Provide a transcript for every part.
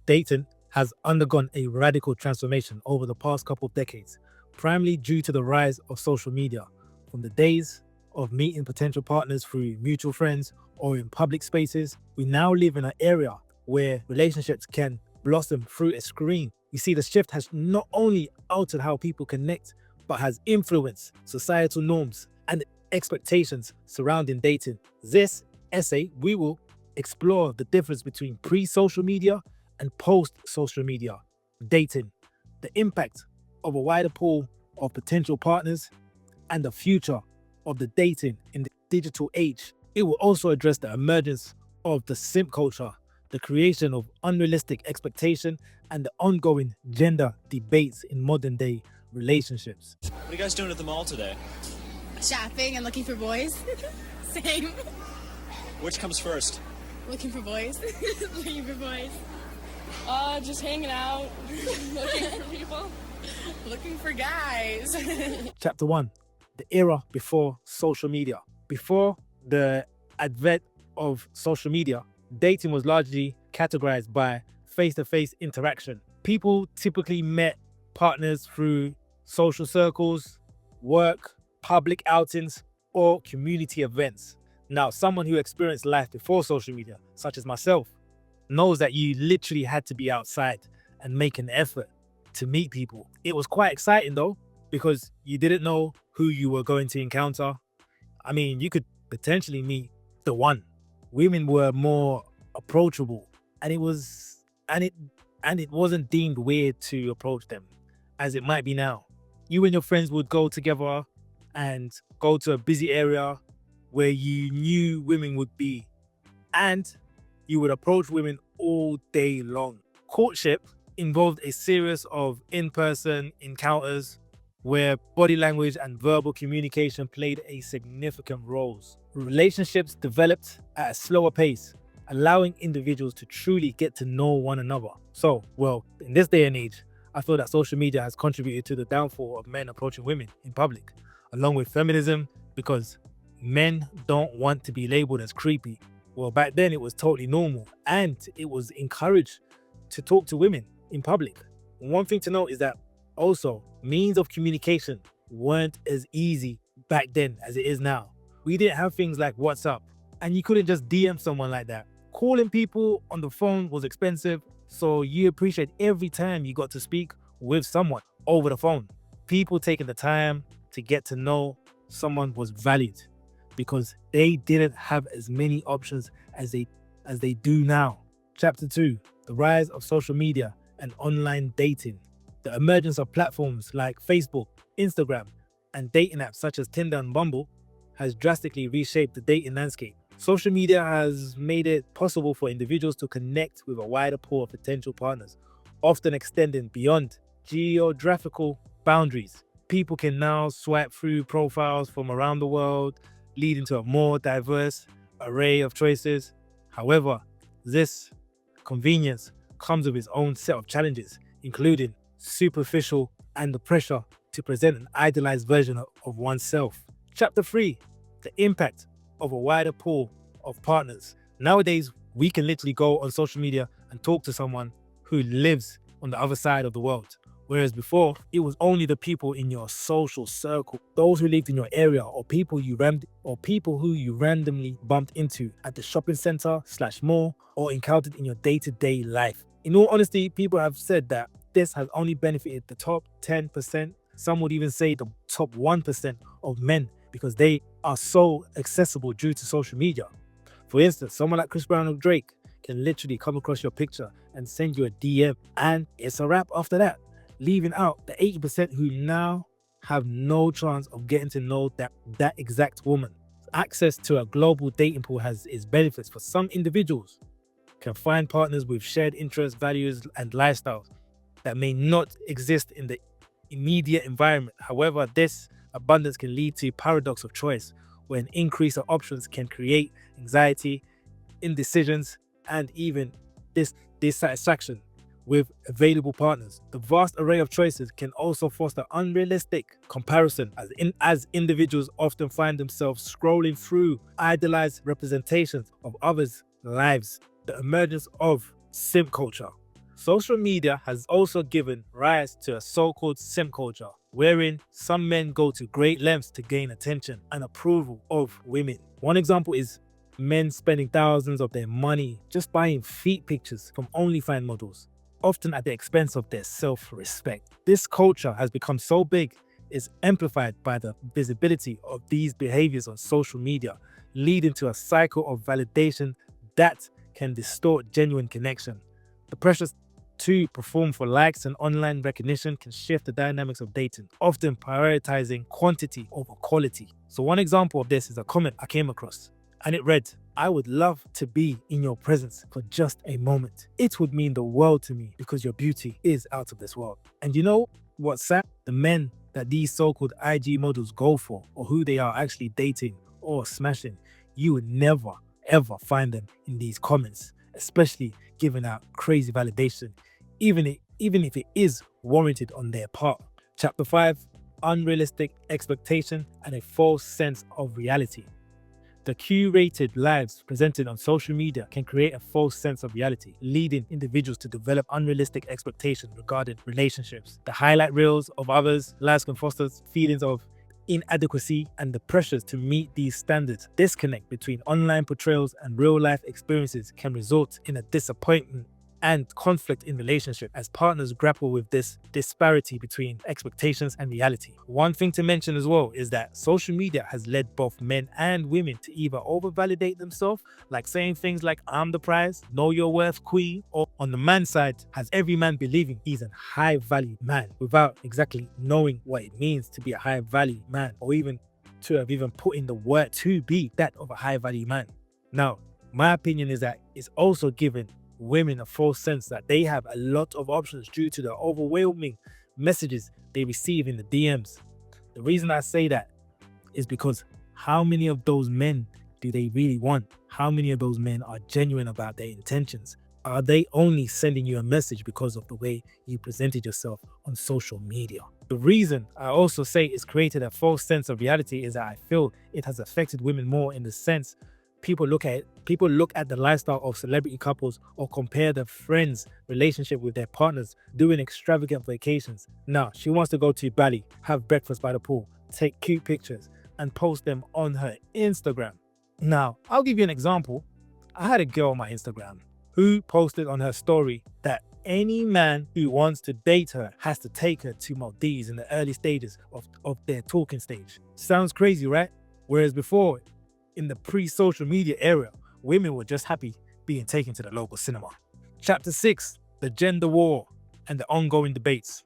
Dating has undergone a radical transformation over the past couple of decades, primarily due to the rise of social media. From the days of meeting potential partners through mutual friends or in public spaces, we now live in an area where relationships can blossom through a screen. You see, the shift has not only altered how people connect, but has influenced societal norms and expectations surrounding dating. This essay, we will explore the difference between pre-social media and post-social media dating, the impact of a wider pool of potential partners, and the future of the dating in the digital age. It will also address the emergence of the simp culture, the creation of unrealistic expectation, and the ongoing gender debates in modern day relationships. What are you guys doing at the mall today? Shopping and looking for boys. Same. Which comes first? Looking for boys. Looking for boys. Just hanging out, looking for people. Looking for guys. Chapter 1. The era before social media. Before the advent of social media, dating was largely categorized by face-to-face interaction. People typically met partners through social circles, work, public outings, or community events. Now, someone who experienced life before social media, such as myself, knows that you literally had to be outside and make an effort to meet people. It was quite exciting though, because you didn't know who you were going to encounter. I mean, you could potentially meet the one. Women were more approachable, and it wasn't deemed weird to approach them as it might be now. You and your friends would go together and go to a busy area where you knew women would be, and you would approach women all day long. Courtship involved a series of in-person encounters where body language and verbal communication played a significant role. Relationships developed at a slower pace, allowing individuals to truly get to know one another. So, well, in this day and age, I feel that social media has contributed to the downfall of men approaching women in public, along with feminism, because men don't want to be labeled as creepy. Well, back then it was totally normal, and it was encouraged to talk to women in public. One thing to note is that also means of communication weren't as easy back then as it is now. We didn't have things like WhatsApp, and you couldn't just DM someone like that. Calling people on the phone was expensive, so you appreciate every time you got to speak with someone over the phone. People taking the time to get to know someone was valued, because they didn't have as many options as they do now. Chapter 2, the rise of social media and online dating. The emergence of platforms like Facebook, Instagram, and dating apps such as Tinder and Bumble has drastically reshaped the dating landscape. Social media has made it possible for individuals to connect with a wider pool of potential partners, often extending beyond geographical boundaries. People can now swipe through profiles from around the world, leading to a more diverse array of choices. However, this convenience comes with its own set of challenges, including superficial and the pressure to present an idealized version of oneself. Chapter 3, the impact of a wider pool of partners. Nowadays, we can literally go on social media and talk to someone who lives on the other side of the world. Whereas before, it was only the people in your social circle, those who lived in your area, or people who you randomly bumped into at the shopping center/mall or encountered in your day-to-day life. In all honesty, people have said that this has only benefited the top 10%. Some would even say the top 1% of men, because they are so accessible due to social media. For instance, someone like Chris Brown or Drake can literally come across your picture and send you a DM, and it's a wrap after that, leaving out the 80% who now have no chance of getting to know that exact woman. Access to a global dating pool has its benefits. For some individuals, can find partners with shared interests, values, and lifestyles that may not exist in the immediate environment. However, this abundance can lead to paradox of choice, where an increase of options can create anxiety, indecisions, and even dissatisfaction with available partners. The vast array of choices can also foster unrealistic comparison, as individuals often find themselves scrolling through idealized representations of others' lives. The emergence of simp culture. Social media has also given rise to a so-called simp culture, wherein some men go to great lengths to gain attention and approval of women. One example is men spending thousands of their money just buying feet pictures from OnlyFans models, often at the expense of their self-respect. This culture has become so big, it's amplified by the visibility of these behaviors on social media, leading to a cycle of validation that can distort genuine connection. The pressure to perform for likes and online recognition can shift the dynamics of dating, often prioritizing quantity over quality. So one example of this is a comment I came across, and it read, "I would love to be in your presence for just a moment. It would mean the world to me because your beauty is out of this world." And you know what's sad? The men that these so-called IG models go for, or who they are actually dating or smashing, you would never ever find them in these comments, especially giving out crazy validation, even if it is warranted on their part. Chapter 5, unrealistic expectation and a false sense of reality. The curated lives presented on social media can create a false sense of reality, leading individuals to develop unrealistic expectations regarding relationships. The highlight reels of others' lives can foster feelings of inadequacy and the pressures to meet these standards. Disconnect between online portrayals and real-life experiences can result in a disappointment and conflict in relationship as partners grapple with this disparity between expectations and reality. One thing to mention as well is that social media has led both men and women to either over-validate themselves, like saying things like "I'm the prize," "Know your worth, queen," or on the man's side, has every man believing he's a high-value man without exactly knowing what it means to be a high-value man, or even to have even put in the work to be that of a high-value man. Now, my opinion is that it's also given women a false sense that they have a lot of options due to the overwhelming messages they receive in the DMs. The reason I say that is because how many of those men do they really want? How many of those men are genuine about their intentions? Are they only sending you a message because of the way you presented yourself on social media? The reason I also say it's created a false sense of reality is that I feel it has affected women more in the sense people look at the lifestyle of celebrity couples or compare their friends' relationship with their partners doing extravagant vacations. Now, she wants to go to Bali, have breakfast by the pool, take cute pictures, and post them on her Instagram. Now, I'll give you an example. I had a girl on my Instagram who posted on her story that any man who wants to date her has to take her to Maldives in the early stages of their talking stage. Sounds crazy, right? Whereas before, in the pre-social media era, women were just happy being taken to the local cinema. Chapter 6, the gender war and the ongoing debates.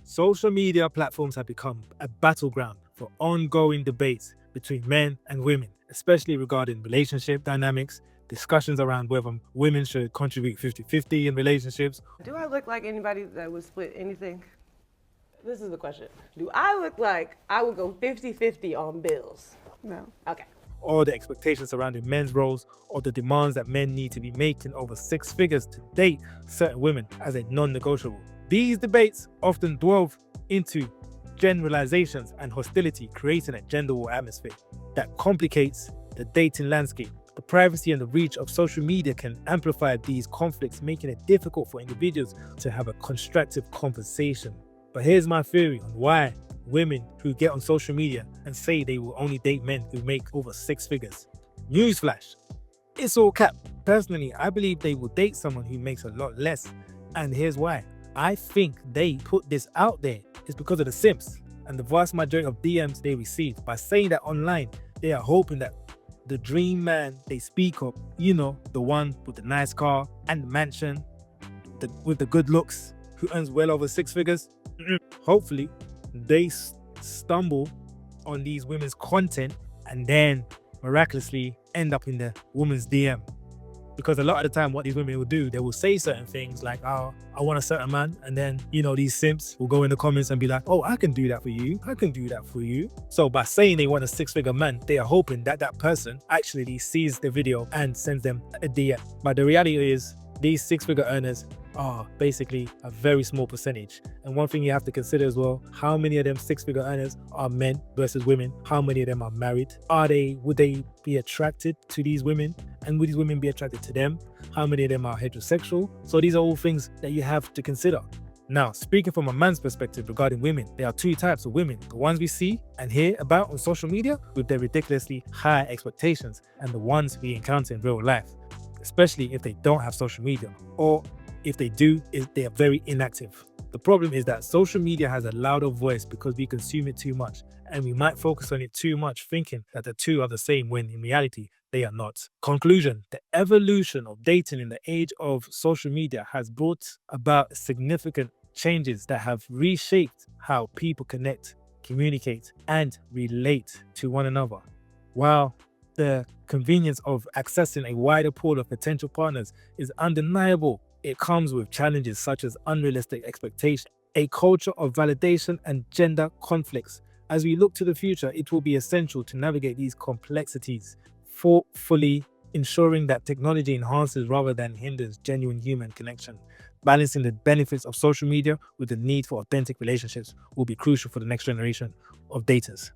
Social media platforms have become a battleground for ongoing debates between men and women, especially regarding relationship dynamics, discussions around whether women should contribute 50-50 in relationships. Do I look like anybody that would split anything? This is the question. Do I look like I would go 50-50 on bills? No. Okay. Or the expectations surrounding men's roles, or the demands that men need to be making over 6 figures to date certain women as a non-negotiable. These debates often delve into generalizations and hostility, creating a gender war atmosphere that complicates the dating landscape. The privacy and the reach of social media can amplify these conflicts, making it difficult for individuals to have a constructive conversation. But here's my theory on why women who get on social media and say they will only date men who make over 6 figures. Newsflash, it's all cap. Personally, I believe they will date someone who makes a lot less, and here's why. I think they put this out there is because of the simps and the vast majority of DMs they receive. By saying that online, they are hoping that the dream man they speak of, you know, the one with the nice car and the mansion, with the good looks, who earns well over 6 figures, hopefully they stumble on these women's content and then miraculously end up in the woman's DM. Because a lot of the time what these women will do, they will say certain things like, "Oh, I want a certain man," and then, you know, these simps will go in the comments and be like, "Oh, I can do that for you, I can do that for you." So by saying they want a 6-figure man, they are hoping that that person actually sees the video and sends them a DM. But the reality is, these 6-figure earners are basically a very small percentage. And one thing you have to consider as well, how many of them 6-figure earners are men versus women? How many of them are married? Would they be attracted to these women? And would these women be attracted to them? How many of them are heterosexual? So these are all things that you have to consider. Now, speaking from a man's perspective regarding women, there are two types of women. The ones we see and hear about on social media with their ridiculously high expectations, and the ones we encounter in real life, especially if they don't have social media, or if they do, they are very inactive. The problem is that social media has a louder voice because we consume it too much, and we might focus on it too much, thinking that the two are the same when in reality they are not. Conclusion: the evolution of dating in the age of social media has brought about significant changes that have reshaped how people connect, communicate, and relate to one another. While the convenience of accessing a wider pool of potential partners is undeniable, it comes with challenges such as unrealistic expectations, a culture of validation, and gender conflicts. As we look to the future, it will be essential to navigate these complexities thoughtfully, ensuring that technology enhances rather than hinders genuine human connection. Balancing the benefits of social media with the need for authentic relationships will be crucial for the next generation of daters.